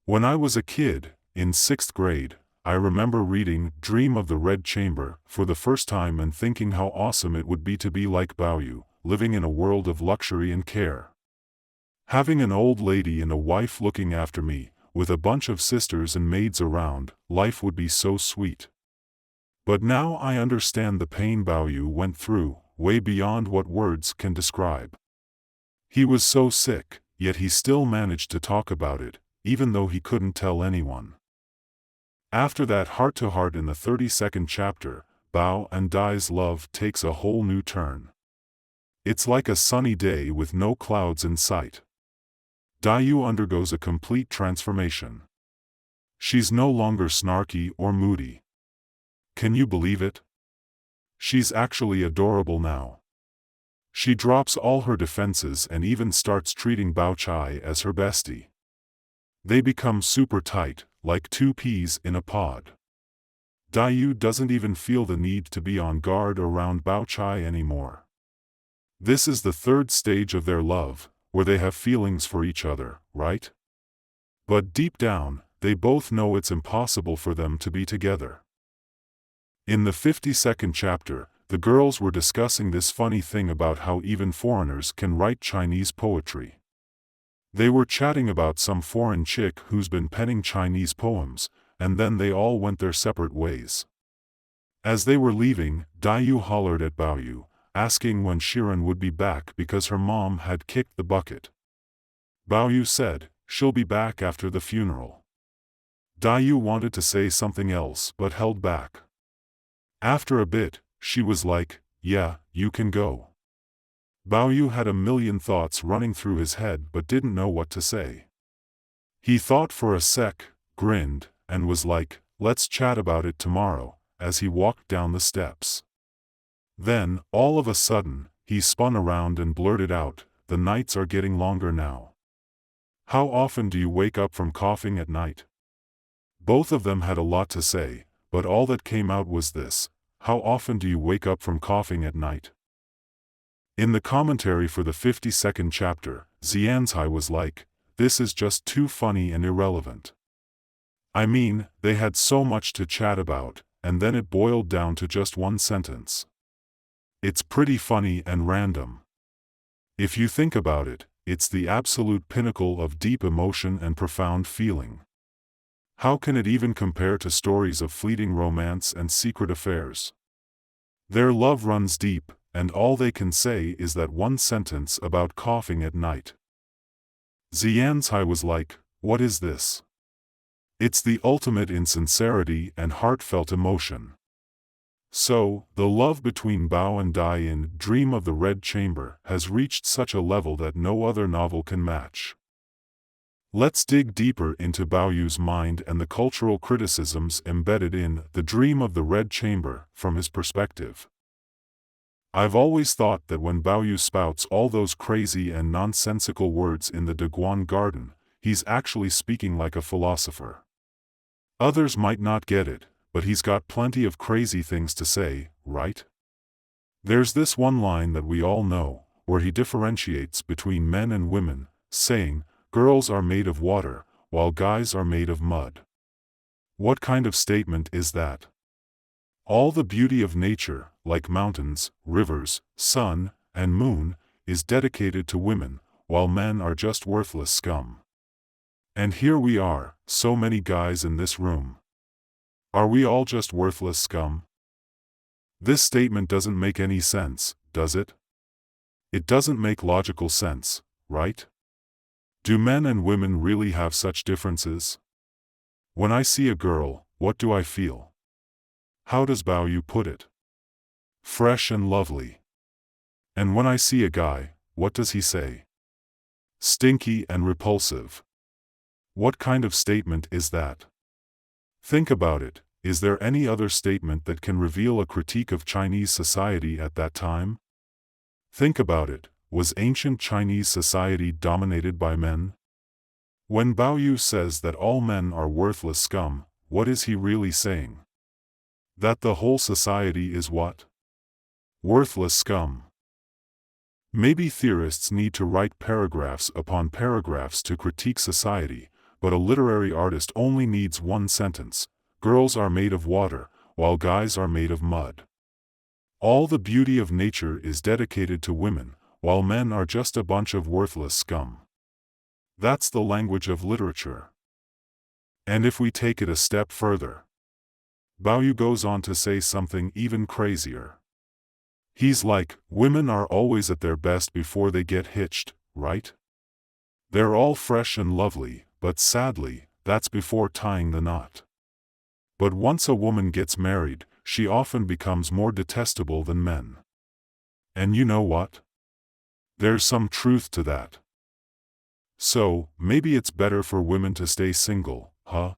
When I was a kid, in 6th grade, I remember reading Dream of the Red Chamber for the first time and thinking how awesome it would be to be like Baoyu, living in a world of luxury and care. Having an old lady and a wife looking after me, with a bunch of sisters and maids around, life would be so sweet. But now I understand the pain Baoyu went through, way beyond what words can describe. He was so sick, yet he still managed to talk about it, even though he couldn't tell anyone. After that heart-to-heart in the 32nd chapter, Bao and Dai's love takes a whole new turn. It's like a sunny day with no clouds in sight. Daiyu undergoes a complete transformation. She's no longer snarky or moody. Can you believe it? She's actually adorable now. She drops all her defenses and even starts treating Bao Chai as her bestie. They become super tight, like two peas in a pod. Daiyu doesn't even feel the need to be on guard around Bao Chai anymore. This is the third stage of their love, where they have feelings for each other, right? But deep down, they both know it's impossible for them to be together. In the 52nd chapter, the girls were discussing this funny thing about how even foreigners can write Chinese poetry. They were chatting about some foreign chick who's been penning Chinese poems, and then they all went their separate ways. As they were leaving, Daiyu hollered at Baoyu, asking when Shiren would be back because her mom had kicked the bucket. Baoyu said, "She'll be back after the funeral." Daiyu wanted to say something else but held back. After a bit, she was like, "Yeah, you can go." Baoyu had a million thoughts running through his head but didn't know what to say. He thought for a sec, grinned, and was like, "Let's chat about it tomorrow," as he walked down the steps. Then, all of a sudden, he spun around and blurted out, "The nights are getting longer now. How often do you wake up from coughing at night?" Both of them had a lot to say, but all that came out was this: "How often do you wake up from coughing at night?" In the commentary for the 52nd chapter, Xianzai was like, "This is just too funny and irrelevant. I mean, they had so much to chat about, and then it boiled down to just one sentence. It's pretty funny and random. If you think about it, it's the absolute pinnacle of deep emotion and profound feeling. How can it even compare to stories of fleeting romance and secret affairs? Their love runs deep, and all they can say is that one sentence about coughing at night." Xianzai was like, "What is this? It's the ultimate in sincerity and heartfelt emotion." So, the love between Bao and Dai in Dream of the Red Chamber has reached such a level that no other novel can match. Let's dig deeper into Baoyu's mind and the cultural criticisms embedded in The Dream of the Red Chamber from his perspective. I've always thought that when Baoyu spouts all those crazy and nonsensical words in the Daguan Garden, he's actually speaking like a philosopher. Others might not get it, but he's got plenty of crazy things to say, right? There's this one line that we all know, where he differentiates between men and women, saying, "Girls are made of water, while guys are made of mud." What kind of statement is that? All the beauty of nature, like mountains, rivers, sun, and moon, is dedicated to women, while men are just worthless scum. And here we are, so many guys in this room. Are we all just worthless scum? This statement doesn't make any sense, does it? It doesn't make logical sense, right? Do men and women really have such differences? When I see a girl, what do I feel? How does Baoyu put it? Fresh and lovely. And when I see a guy, what does he say? Stinky and repulsive. What kind of statement is that? Think about it, is there any other statement that can reveal a critique of Chinese society at that time? Think about it, was ancient Chinese society dominated by men? When Baoyu says that all men are worthless scum, what is he really saying? That the whole society is what? Worthless scum. Maybe theorists need to write paragraphs upon paragraphs to critique society, but a literary artist only needs one sentence: girls are made of water, while guys are made of mud. All the beauty of nature is dedicated to women, while men are just a bunch of worthless scum. That's the language of literature. And if we take it a step further, Baoyu goes on to say something even crazier. He's like, women are always at their best before they get hitched, right? They're all fresh and lovely, but sadly, that's before tying the knot. But once a woman gets married, she often becomes more detestable than men. And you know what? There's some truth to that. So, maybe it's better for women to stay single, huh?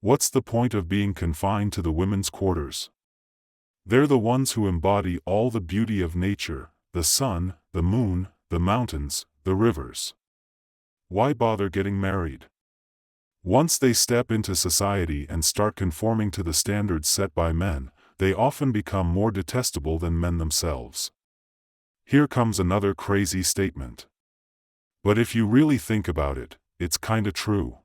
What's the point of being confined to the women's quarters? They're the ones who embody all the beauty of nature: the sun, the moon, the mountains, the rivers. Why bother getting married? Once they step into society and start conforming to the standards set by men, they often become more detestable than men themselves. Here comes another crazy statement. But if you really think about it, it's kinda true.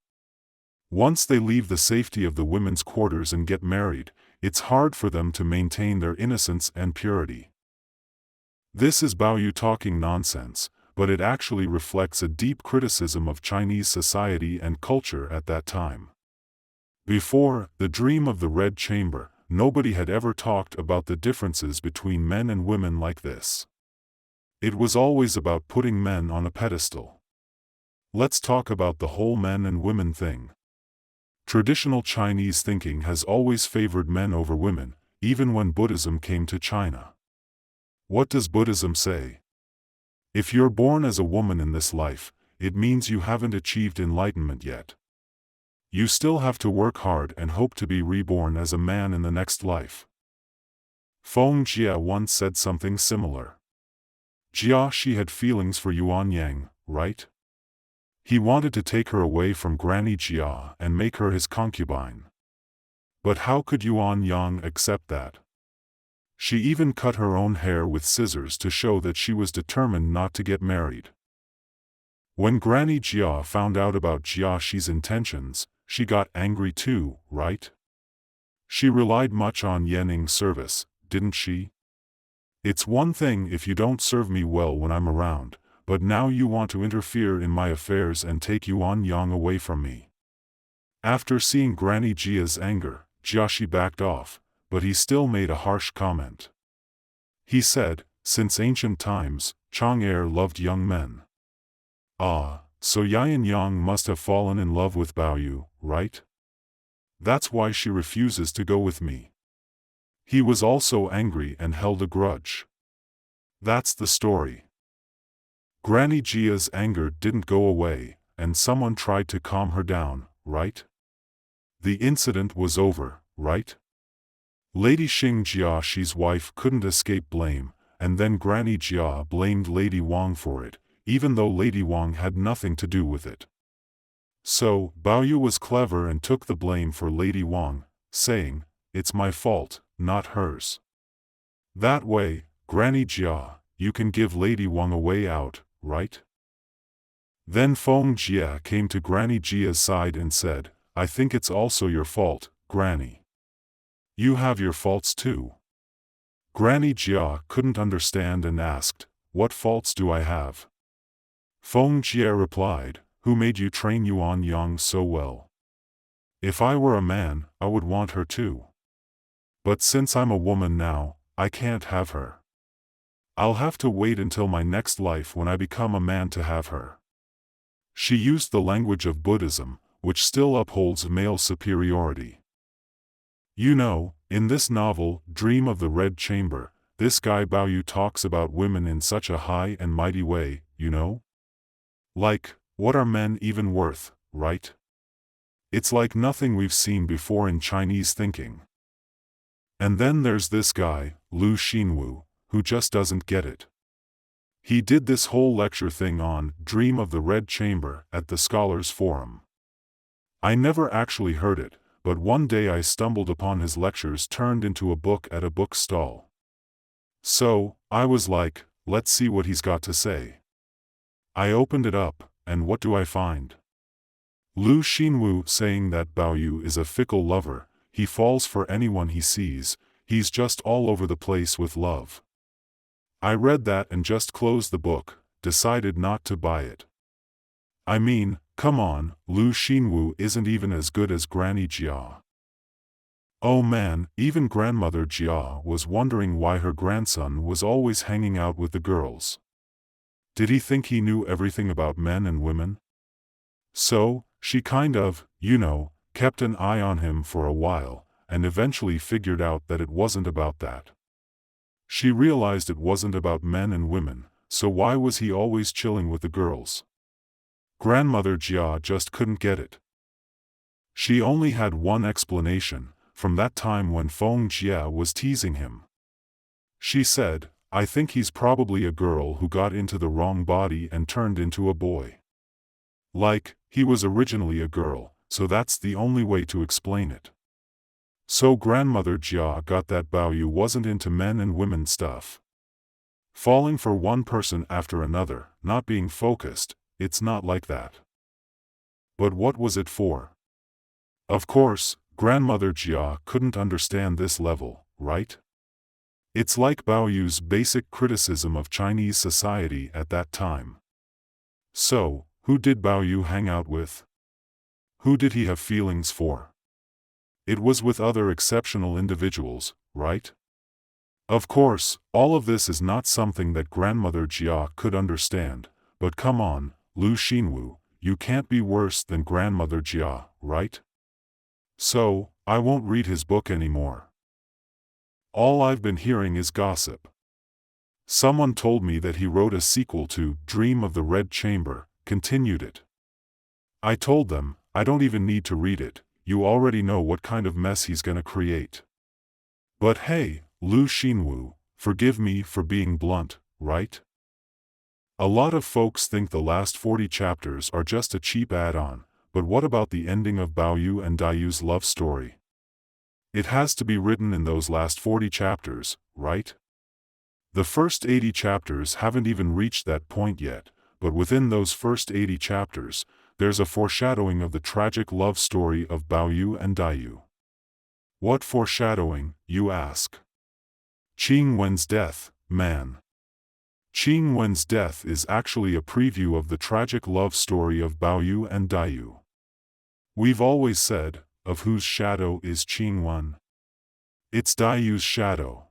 Once they leave the safety of the women's quarters and get married, it's hard for them to maintain their innocence and purity. This is Baoyu talking nonsense, but it actually reflects a deep criticism of Chinese society and culture at that time. Before The Dream of the Red Chamber, nobody had ever talked about the differences between men and women like this. It was always about putting men on a pedestal. Let's talk about the whole men and women thing. Traditional Chinese thinking has always favored men over women, even when Buddhism came to China. What does Buddhism say? If you're born as a woman in this life, it means you haven't achieved enlightenment yet. You still have to work hard and hope to be reborn as a man in the next life. Fengjie once said something similar. She had feelings for Yuan Yang, right? He wanted to take her away from Granny Jia and make her his concubine. But how could Yuan Yang accept that? She even cut her own hair with scissors to show that she was determined not to get married. When Granny Jia found out about Jiaxi's intentions, she got angry too, right? She relied much on Yanning's service, didn't she? It's one thing if you don't serve me well when I'm around, but now you want to interfere in my affairs and take Yuan Yang away from me. After seeing Granny Jia's anger, Jiaxi backed off, but he still made a harsh comment. He said, since ancient times, Chang'er loved young men. Ah, so Yan Yang must have fallen in love with Baoyu, right? That's why she refuses to go with me. He was also angry and held a grudge. That's the story. Granny Jia's anger didn't go away, and someone tried to calm her down, right? The incident was over, right? Lady Xing Jiaxi's wife couldn't escape blame, and then Granny Jia blamed Lady Wang for it, even though Lady Wang had nothing to do with it. So, Baoyu was clever and took the blame for Lady Wang, saying, "It's my fault, not hers." That way, Granny Jia, you can give Lady Wang a way out, right? Then Fengjie came to Granny Jia's side and said, I think it's also your fault, Granny. You have your faults too. Granny Jia couldn't understand and asked, what faults do I have? Fengjie replied, who made you train Yuan Yang so well? If I were a man, I would want her too. But since I'm a woman now, I can't have her. I'll have to wait until my next life when I become a man to have her. She used the language of Buddhism, which still upholds male superiority. You know, in this novel, Dream of the Red Chamber, this guy Baoyu talks about women in such a high and mighty way, you know? Like, what are men even worth, right? It's like nothing we've seen before in Chinese thinking. And then there's this guy, Liu Xinwu, who just doesn't get it. He did this whole lecture thing on Dream of the Red Chamber at the Scholars Forum. I never actually heard it, but one day I stumbled upon his lectures turned into a book at a bookstall. So, I was like, let's see what he's got to say. I opened it up, and what do I find? Liu Xinwu saying that Baoyu is a fickle lover, he falls for anyone he sees, he's just all over the place with love. I read that and just closed the book, decided not to buy it. I mean, come on, Liu Xinwu isn't even as good as Granny Jia. Oh man, even Grandmother Jia was wondering why her grandson was always hanging out with the girls. Did he think he knew everything about men and women? So, she kind of, kept an eye on him for a while, and eventually figured out that it wasn't about that. She realized it wasn't about men and women, so why was he always chilling with the girls? Grandmother Jia just couldn't get it. She only had one explanation, from that time when Fengjie was teasing him. She said, I think he's probably a girl who got into the wrong body and turned into a boy. Like, he was originally a girl, so that's the only way to explain it. So Grandmother Jia got that Baoyu wasn't into men and women stuff. Falling for one person after another, not being focused, it's not like that. But what was it for? Of course, Grandmother Jia couldn't understand this level, right? It's like Baoyu's basic criticism of Chinese society at that time. So, who did Baoyu hang out with? Who did he have feelings for? It was with other exceptional individuals, right? Of course, all of this is not something that Grandmother Jia could understand, but come on, Liu Xinwu, you can't be worse than Grandmother Jia, right? So, I won't read his book anymore. All I've been hearing is gossip. Someone told me that he wrote a sequel to Dream of the Red Chamber, continued it. I told them, I don't even need to read it, you already know what kind of mess he's gonna create. But hey, Liu Xinwu, forgive me for being blunt, right? A lot of folks think the last 40 chapters are just a cheap add-on, but what about the ending of Baoyu and Daiyu's love story? It has to be written in those last 40 chapters, right? The first 80 chapters haven't even reached that point yet, but within those first 80 chapters, there's a foreshadowing of the tragic love story of Baoyu and Daiyu. What foreshadowing, you ask? Qing Wen's death, man. Qing Wen's death is actually a preview of the tragic love story of Baoyu and Daiyu. We've always said, of whose shadow is Qing Wen? It's Daiyu's shadow.